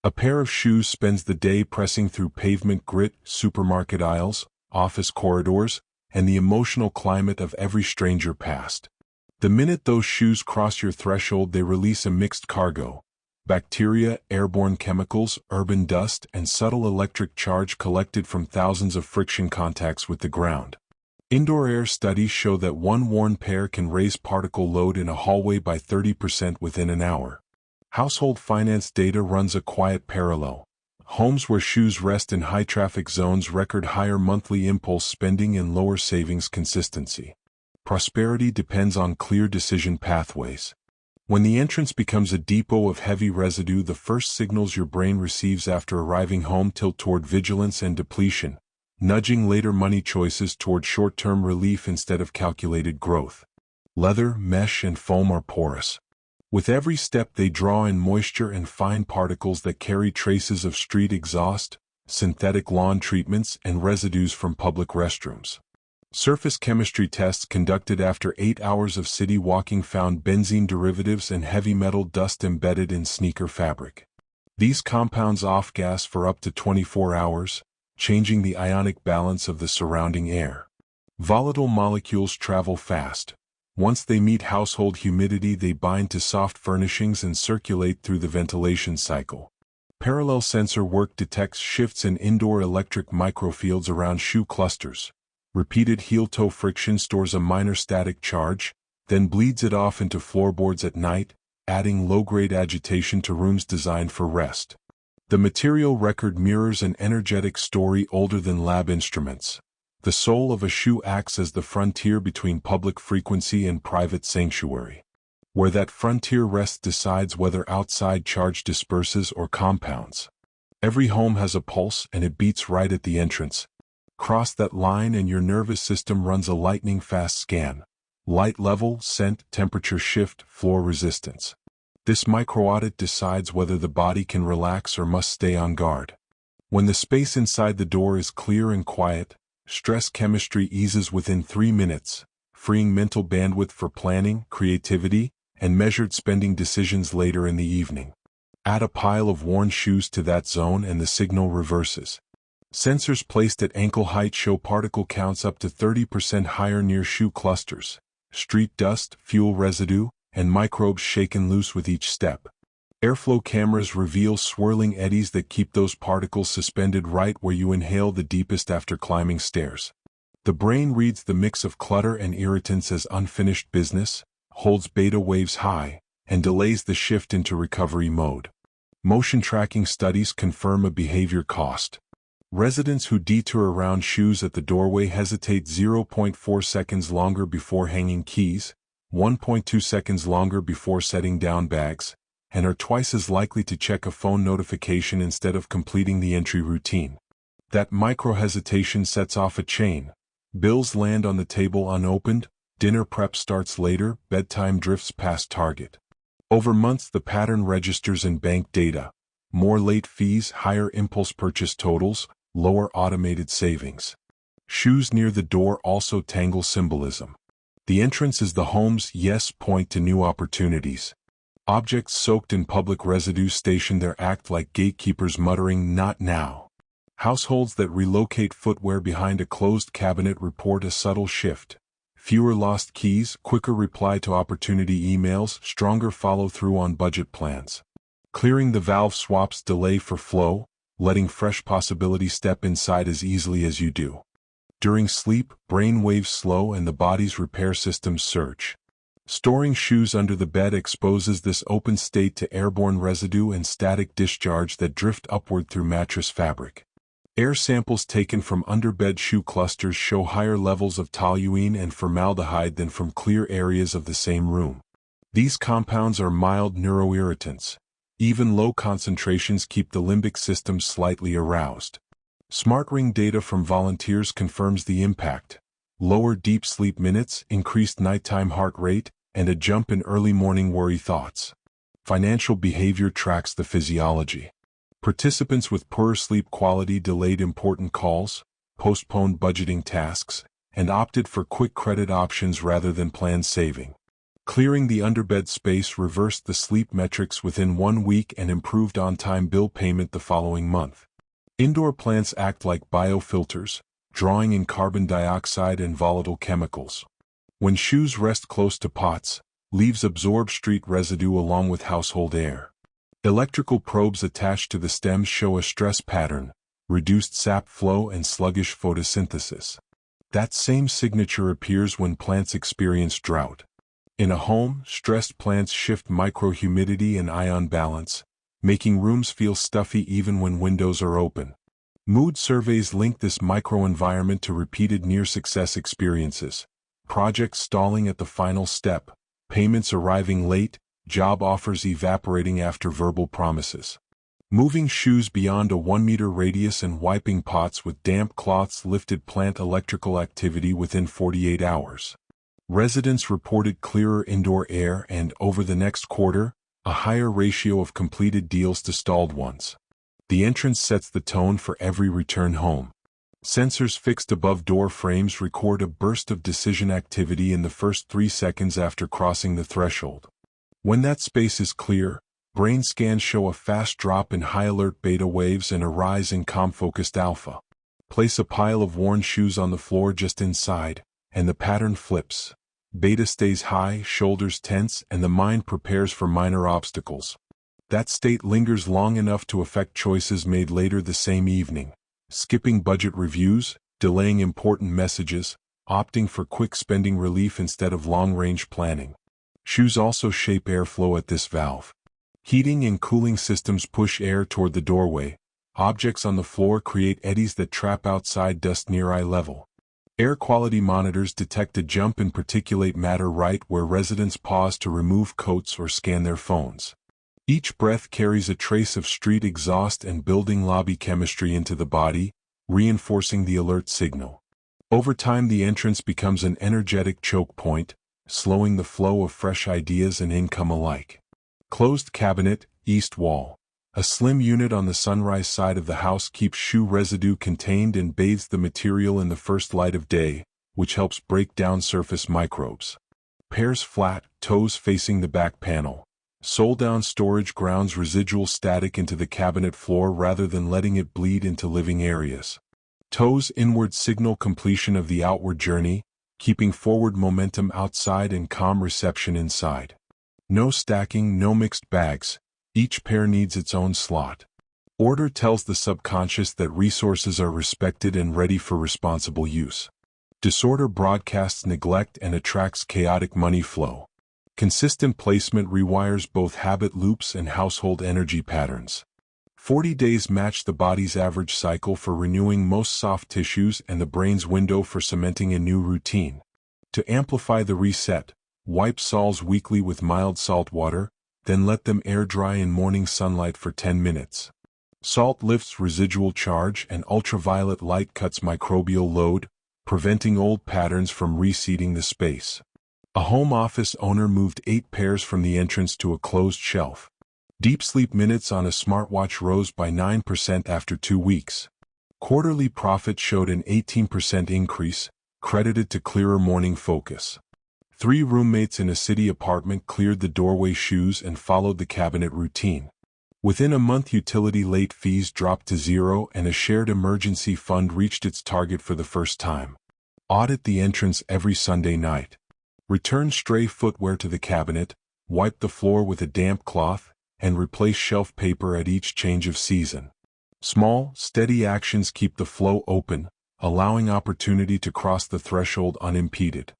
A pair of shoes spends the day pressing through pavement grit, supermarket aisles, office corridors, and the emotional climate of every stranger passed. The minute those shoes cross your threshold, they release a mixed cargo: bacteria, airborne chemicals, urban dust, and subtle electric charge collected from thousands of friction contacts with the ground. Indoor air studies show that one worn pair can raise particle load in a hallway by 30% within an hour. Household finance data runs a quiet parallel. Homes where shoes rest in high-traffic zones record higher monthly impulse spending and lower savings consistency. Prosperity depends on clear decision pathways. When the entrance becomes a depot of heavy residue, the first signals your brain receives after arriving home tilt toward vigilance and depletion, nudging later money choices toward short-term relief instead of calculated growth. Leather, mesh, and foam are porous. With every step they draw in moisture and fine particles that carry traces of street exhaust, synthetic lawn treatments, and residues from public restrooms. Surface chemistry tests conducted after 8 hours of city walking found benzene derivatives and heavy metal dust embedded in sneaker fabric. These compounds off-gas for up to 24 hours, changing the ionic balance of the surrounding air. Volatile molecules travel fast. Once they meet household humidity, they bind to soft furnishings and circulate through the ventilation cycle. Parallel sensor work detects shifts in indoor electric microfields around shoe clusters. Repeated heel-toe friction stores a minor static charge, then bleeds it off into floorboards at night, adding low-grade agitation to rooms designed for rest. The material record mirrors an energetic story older than lab instruments. The sole of a shoe acts as the frontier between public frequency and private sanctuary. Where that frontier rests decides whether outside charge disperses or compounds. Every home has a pulse, and it beats right at the entrance. Cross that line and your nervous system runs a lightning-fast scan. Light level, scent, temperature shift, floor resistance. This micro-audit decides whether the body can relax or must stay on guard. When the space inside the door is clear and quiet, stress chemistry eases within 3 minutes, freeing mental bandwidth for planning, creativity, and measured spending decisions later in the evening. Add a pile of worn shoes to that zone and the signal reverses. Sensors placed at ankle height show particle counts up to 30% higher near shoe clusters, street dust, fuel residue, and microbes shaken loose with each step. Airflow cameras reveal swirling eddies that keep those particles suspended right where you inhale the deepest after climbing stairs. The brain reads the mix of clutter and irritants as unfinished business, holds beta waves high, and delays the shift into recovery mode. Motion tracking studies confirm a behavior cost. Residents who detour around shoes at the doorway hesitate 0.4 seconds longer before hanging keys, 1.2 seconds longer before setting down bags, and are twice as likely to check a phone notification instead of completing the entry routine. That micro-hesitation sets off a chain. Bills land on the table unopened, dinner prep starts later, bedtime drifts past target. Over months the pattern registers in bank data. More late fees, higher impulse purchase totals, lower automated savings. Shoes near the door also tangle symbolism. The entrance is the home's yes point to new opportunities. Objects soaked in public residue station their act like gatekeepers muttering, "Not now." Households that relocate footwear behind a closed cabinet report a subtle shift. Fewer lost keys, quicker reply to opportunity emails, stronger follow-through on budget plans. Clearing the valve swaps delay for flow, letting fresh possibility step inside as easily as you do. During sleep, brain waves slow and the body's repair systems surge. Storing shoes under the bed exposes this open state to airborne residue and static discharge that drift upward through mattress fabric. Air samples taken from underbed shoe clusters show higher levels of toluene and formaldehyde than from clear areas of the same room. These compounds are mild neuroirritants. Even low concentrations keep the limbic system slightly aroused. SmartRing data from volunteers confirms the impact. Lower deep sleep minutes, increased nighttime heart rate, and a jump in early morning worry thoughts. Financial behavior tracks the physiology. Participants with poorer sleep quality delayed important calls, postponed budgeting tasks, and opted for quick credit options rather than planned saving. Clearing the underbed space reversed the sleep metrics within 1 week and improved on-time bill payment the following month. Indoor plants act like biofilters, drawing in carbon dioxide and volatile chemicals. When shoes rest close to pots, leaves absorb street residue along with household air. Electrical probes attached to the stems show a stress pattern, reduced sap flow and sluggish photosynthesis. That same signature appears when plants experience drought. In a home, stressed plants shift microhumidity and ion balance, making rooms feel stuffy even when windows are open. Mood surveys link this microenvironment to repeated near-success experiences. Projects stalling at the final step, payments arriving late, job offers evaporating after verbal promises. Moving shoes beyond a 1-meter radius and wiping pots with damp cloths lifted plant electrical activity within 48 hours. Residents reported clearer indoor air and, over the next quarter, a higher ratio of completed deals to stalled ones. The entrance sets the tone for every return home. Sensors fixed above door frames record a burst of decision activity in the first 3 seconds after crossing the threshold. When that space is clear, brain scans show a fast drop in high-alert beta waves and a rise in calm-focused alpha. Place a pile of worn shoes on the floor just inside, and the pattern flips. Beta stays high, shoulders tense, and the mind prepares for minor obstacles. That state lingers long enough to affect choices made later the same evening. Skipping budget reviews, delaying important messages, opting for quick spending relief instead of long-range planning. Shoes also shape airflow at this valve. Heating and cooling systems push air toward the doorway. Objects on the floor create eddies that trap outside dust near eye level. Air quality monitors detect a jump in particulate matter right where residents pause to remove coats or scan their phones. Each breath carries a trace of street exhaust and building lobby chemistry into the body, reinforcing the alert signal. Over time, the entrance becomes an energetic choke point, slowing the flow of fresh ideas and income alike. Closed cabinet, east wall. A slim unit on the sunrise side of the house keeps shoe residue contained and bathes the material in the first light of day, which helps break down surface microbes. Pairs flat, toes facing the back panel. Sole-down storage grounds residual static into the cabinet floor rather than letting it bleed into living areas. Toes inward signal completion of the outward journey, keeping forward momentum outside and calm reception inside. No stacking, no mixed bags. Each pair needs its own slot. Order tells the subconscious that resources are respected and ready for responsible use. Disorder broadcasts neglect and attracts chaotic money flow. Consistent placement rewires both habit loops and household energy patterns. 40 days match the body's average cycle for renewing most soft tissues and the brain's window for cementing a new routine. To amplify the reset, wipe soles weekly with mild salt water, then let them air dry in morning sunlight for 10 minutes. Salt lifts residual charge and ultraviolet light cuts microbial load, preventing old patterns from reseeding the space. A home office owner moved 8 pairs from the entrance to a closed shelf. Deep sleep minutes on a smartwatch rose by 9% after 2 weeks. Quarterly profit showed an 18% increase, credited to clearer morning focus. 3 roommates in a city apartment cleared the doorway shoes and followed the cabinet routine. Within a month, utility late fees dropped to 0 and a shared emergency fund reached its target for the first time. Audit the entrance every Sunday night. Return stray footwear to the cabinet, wipe the floor with a damp cloth, and replace shelf paper at each change of season. Small, steady actions keep the flow open, allowing opportunity to cross the threshold unimpeded.